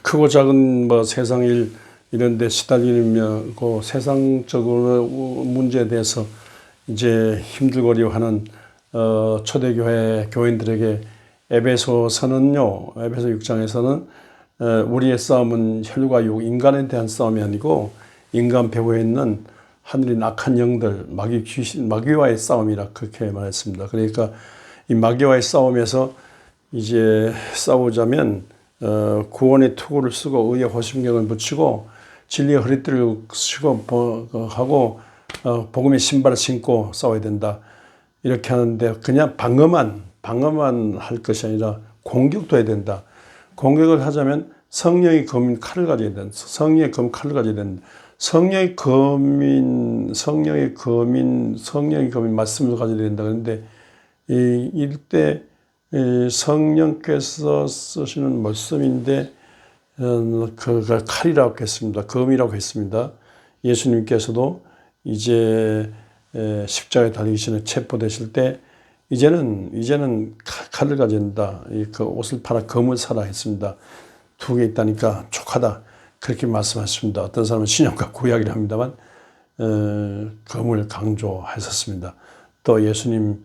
크고 작은 뭐 세상 일 이런 데 시달리며 그 세상적으로 문제에 대해서 이제 힘들거리하는 초대교회 교인들에게 에베소서는요, 에베소 6장에서는 우리의 싸움은 혈과 육, 인간에 대한 싸움이 아니고 인간 배후에 있는 하늘의 악한 영들, 마귀 귀신, 마귀와의 싸움이라 그렇게 말했습니다. 그러니까 이 마귀와의 싸움에서 이제 싸우자면 구원의 투구를 쓰고 의의 호심경을 붙이고 진리의 허리띠를 쓰고 하고 복음의 신발을 신고 싸워야 된다. 이렇게 하는데 그냥 방어만 할 것이 아니라 공격도 해야 된다. 공격을 하자면 성령의 검인 칼을 가져야 된다. 성령의 검 칼을 가져야 된다. 성령의 검인 말씀을 가져야 된다. 그런데 이때 성령께서 쓰시는 말씀인데 그가 칼이라고 했습니다. 검이라고 했습니다. 예수님께서도 이제 십자가에 달리기 전에 체포되실 때 이제는 칼을 가진다. 그 옷을 팔아 검을 사라 했습니다. 두 개 있다니까 족하다. 그렇게 말씀하셨습니다. 어떤 사람은 신약과 구약이라 합니다만 검을 강조하셨습니다. 또 예수님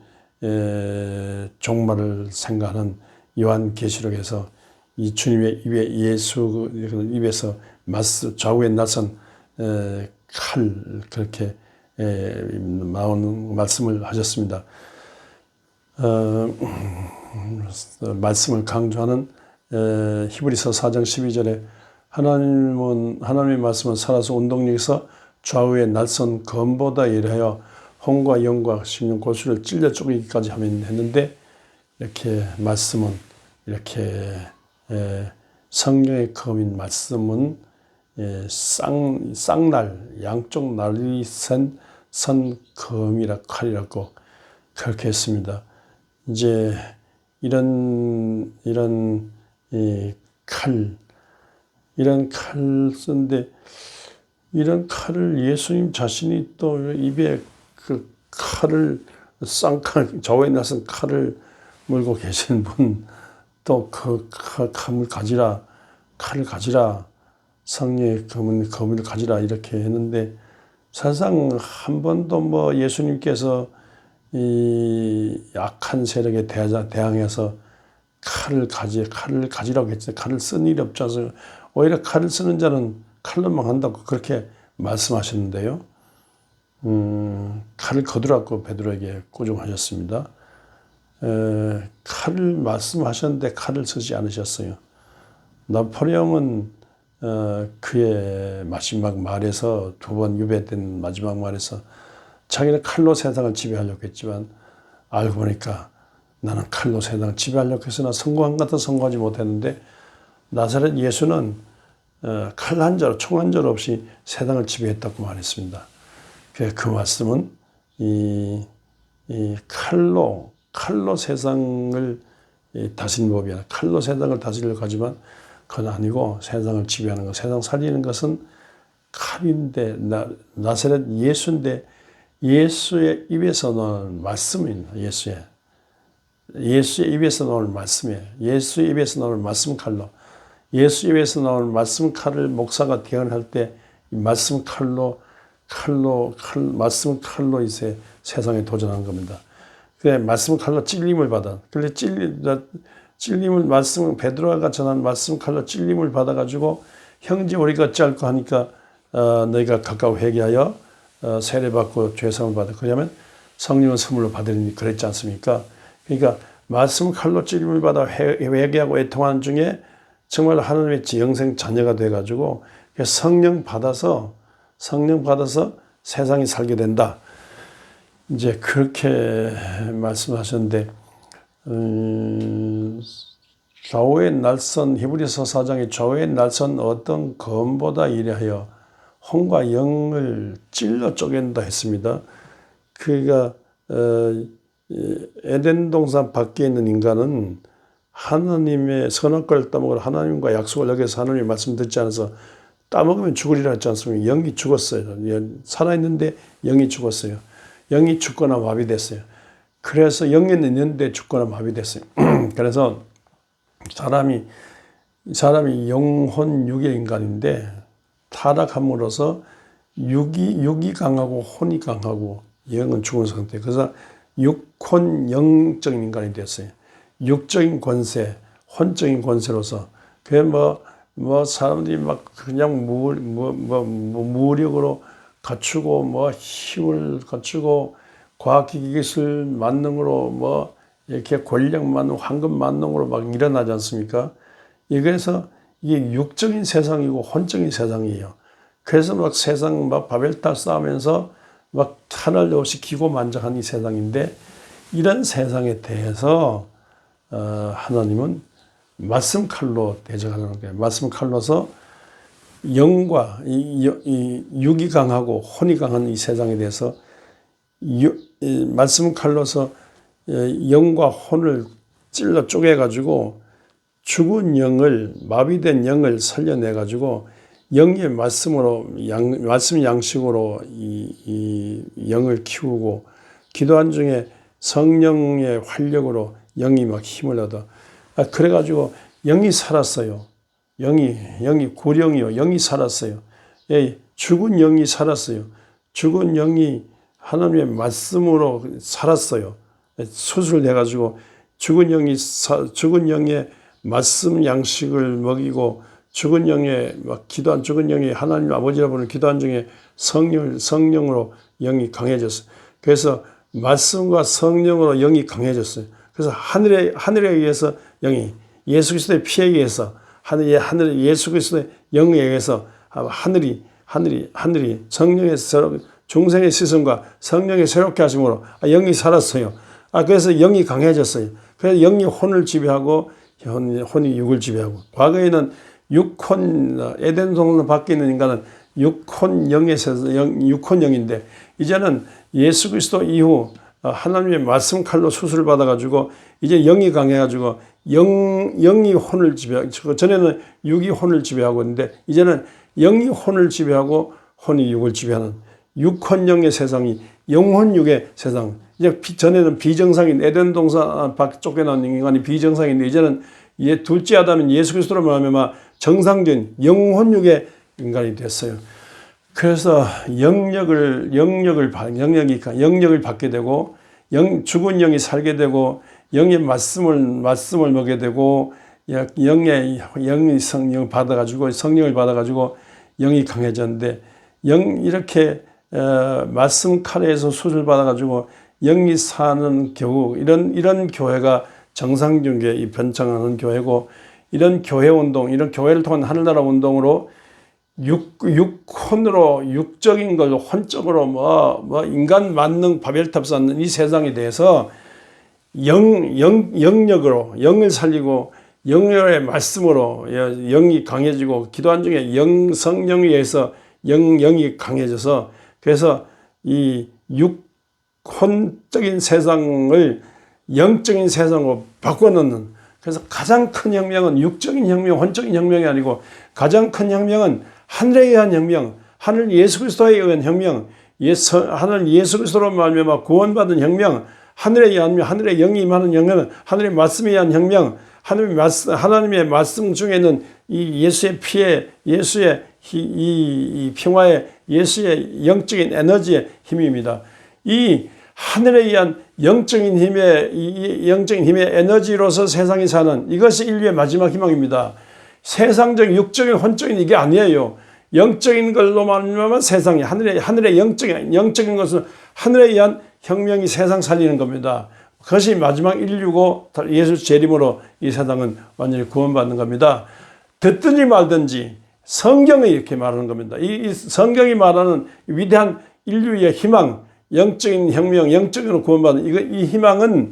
종말을 생각하는 요한계시록에서 이 주님의 입에서 좌우에 나선 칼 그렇게 나오는 말씀을 하셨습니다. 말씀을 강조하는 히브리서 4장 12절에 하나님의 말씀은 살아서 운동력에서 좌우에 날선 검보다 일하여 혼과 영과 심령 골수를 찔러 쪼개기까지 하면 했는데 이렇게 말씀은 이렇게 성령의 검인 말씀은 쌍날 양쪽 날이 선 검이라 칼이라고 그렇게 했습니다. 이제 이런 칼 쓴데 이런 칼을 예수님 자신이 또 입에 그 칼을 쌍칼 좌우에 나선 칼을 물고 계신 분 또 그 칼을 가지라 칼을 가지라 성령의 검을 가지라 이렇게 했는데 사실상 한 번도 뭐 예수님께서 이 악한 세력에 대항해서 칼을 가지라고 했죠. 칼을 쓴 일이 없지 오히려 칼을 쓰는 자는 칼로 망한다고 그렇게 말씀하셨는데요. 칼을 거두라고 베드로에게 꾸중하셨습니다. 칼을 말씀하셨는데 칼을 쓰지 않으셨어요. 나폴레옹은 그의 마지막 말에서 두 번 유배된 마지막 말에서 자기는 칼로 세상을 지배하려고 했지만 알고 보니까 나는 칼로 세상을 지배하려고 했으나 성공한 것 같아 성공하지 못했는데 나사렛 예수는 칼 한 자로 총 한 자로 없이 세상을 지배했다고 말했습니다. 그 말씀은 이 칼로 세상을 다스리는 법이 아니라 칼로 세상을 다스리려고 하지만 그건 아니고 세상을 지배하는 것, 세상 살리는 것은 칼인데 나사렛 예수인데 예수의 입에서 나오는 말씀입니다. 예수의 입에서 나오는 말씀이에요. 예수의 입에서 나오는 말씀 칼로 예수 입에서 나오는 말씀 칼을 목사가 대언할 때 이 말씀 칼로 이제 세상에 도전한 겁니다. 그래 말씀 칼로 찔림을 받아. 그래 찔림을 말씀 베드로가 전한 말씀 칼로 찔림을 받아가지고 형제 우리가 어찌할까 하니까 너희가 가까워 회개하여 세례받고 죄사함을 받아. 그러면 성령을 선물로 받으리니 그랬지 않습니까? 그러니까 말씀 칼로 찔림을 받아 회개하고 애통하는 중에 정말 하나님의 영생 자녀가 돼가지고 성령 받아서 세상이 살게 된다. 이제 그렇게 말씀하셨는데 좌우에 날선 히브리서 4장에 좌우에 날선 어떤 검보다 이래하여 혼과 영을 찔러 쪼갠다 했습니다. 그러니까 에덴 동산 밖에 있는 인간은 하나님의 선악과를 따먹으러 하나님과 약속을 어겨서 하나님의 말씀 듣지 않아서 따먹으면 죽으리라 했지 않습니까? 영이 죽었어요. 살아있는데 영이 죽었어요. 영이 죽거나 마비됐어요. 그래서 영에는 있는데 죽거나 마비됐어요. 그래서 사람이 이 사람이 영혼 육의 인간인데 타락함으로써 육이 강하고 혼이 강하고 영은 죽은 상태. 그래서 육혼 영적인 인간이 됐어요. 육적인 권세, 혼적인 권세로서 그게 사람들이 막 그냥 무력으로 갖추고 힘을 갖추고 과학기기 기술 만능으로 이렇게 권력 만능, 황금 만능으로 막 일어나지 않습니까? 그래서 이게 육적인 세상이고 혼적인 세상이에요. 그래서 막 세상 바벨탑 쌓으면서 막 하늘 없이 기고만장한 이 세상인데 이런 세상에 대해서 하나님은 말씀 칼로 대적하는 거예요. 말씀 칼로서 영과 이 육이 강하고 혼이 강한 이 세상에 대해서 말씀 칼로서 영과 혼을 찔러 쪼개가지고 죽은 영을, 마비된 영을 살려내가지고 영의 말씀으로, 말씀 양식으로 이 영을 키우고 기도한 중에 성령의 활력으로 영이 막 힘을 얻어. 그래가지고 영이 살았어요. 영이 구령이요. 영이 살았어요. 죽은 영이 살았어요. 죽은 영이 하나님의 말씀으로 살았어요. 수술돼가지고 죽은 영의 말씀 양식을 먹이고 죽은 영의 기도한 죽은 영이 하나님 아버지라 부르는 기도한 중에 성령으로 영이 강해졌어요. 그래서 말씀과 성령으로 영이 강해졌어요. 그래서 하늘에 의해서 영이 예수 그리스도의 피에 의해서 하늘에 예수 그리스도의 영에 의해서 하늘이 성령의 중생의 시선과 성령의 새롭게 하심으로 영이 살았어요. 그래서 영이 강해졌어요. 그래서 영이 혼을 지배하고 혼이 육을 지배하고. 과거에는 육혼, 에덴 동산 밖에 있는 인간은 육혼 영인데 이제는 예수 그리스도 이후 하나님의 말씀 칼로 수술을 받아가지고 이제 영이 강해가지고 영이 혼을 지배하고, 전에는 육이 혼을 지배하고 있는데 이제는 영이 혼을 지배하고 혼이 육을 지배하는 육혼영의 세상이 영혼육의 세상. 이제 전에는 비정상인 에덴 동산 밖 쫓겨난 인간이 비정상인데 이제는 둘째 아담인 예수 그리스도로 말하면 정상적인 영혼육의 인간이 됐어요. 그래서 영역을 받게 되고 죽은 영이 살게 되고 영의 말씀을 먹게 되고 영의 성령 받아가지고 성령을 받아가지고 영이 강해졌는데 이렇게 말씀 칼에서 수술 받아가지고 영이 사는 교우 이런 교회가 정상적인 이 번창하는 교회고 이런 교회 운동 이런 교회를 통한 하늘나라 운동으로 육혼으로 육적인 걸로 혼적으로 인간 만능 바벨탑 쌓는 이 세상에 대해서 영력으로 영을 살리고 영의 말씀으로 영이 강해지고 기도한 중에 성령에 의해서 영이 강해져서 그래서 이 육혼적인 세상을 영적인 세상으로 바꿔놓는 그래서 가장 큰 혁명은 육적인 혁명, 혼적인 혁명이 아니고 가장 큰 혁명은 하늘에 의한 혁명, 하늘 예수 그리스도에 의한 혁명, 하늘 예수 그리스도로 말미암아 구원받은 혁명, 하늘에 의한 하늘의 영이 임하는 혁명, 하늘의 말씀에 의한 혁명, 하나님의 말씀 중에는 이 예수의 피에 예수의 이 평화의 예수의 영적인 에너지의 힘입니다. 이 하늘에 의한 영적인 힘의 에너지로서 세상이 사는 이것이 인류의 마지막 희망입니다. 세상적인 육적인 혼적인 이게 아니에요. 영적인 걸로 말하면 세상이 하늘의 영적인 것은 하늘에 의한 혁명이 세상 살리는 겁니다. 그것이 마지막 인류고 예수 재림으로 이 세상은 완전히 구원받는 겁니다. 듣든지 말든지 성경이 이렇게 말하는 겁니다. 이 성경이 말하는 위대한 인류의 희망, 영적인 혁명, 영적으로 구원받는 이 희망은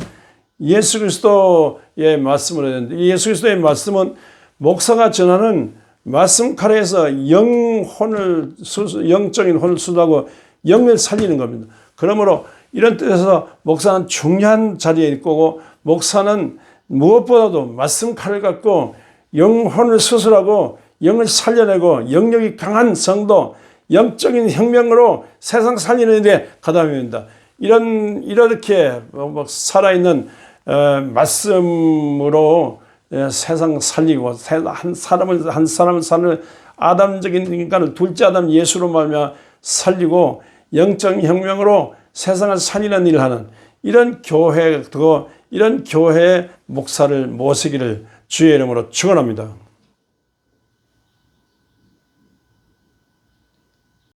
예수 그리스도의 말씀으로 되는데 이 예수 그리스도의 말씀은 목사가 전하는 말씀 칼에서 영적인 혼을 수술하고 영을 살리는 겁니다. 그러므로 이런 뜻에서 목사는 중요한 자리에 있고 목사는 무엇보다도 말씀 칼을 갖고 영혼을 수술하고 영을 살려내고 영력이 강한 성도 영적인 혁명으로 세상 살리는 데 가담입니다. 이렇게 살아있는 말씀으로 세상 살리고 한 사람을 사는 아담적인 인간을 둘째 아담 예수로 말미암아 살리고 영적 혁명으로 세상을 살리는 일을 하는 이런 교회의 목사를 모시기를 주의 이름으로 축원합니다.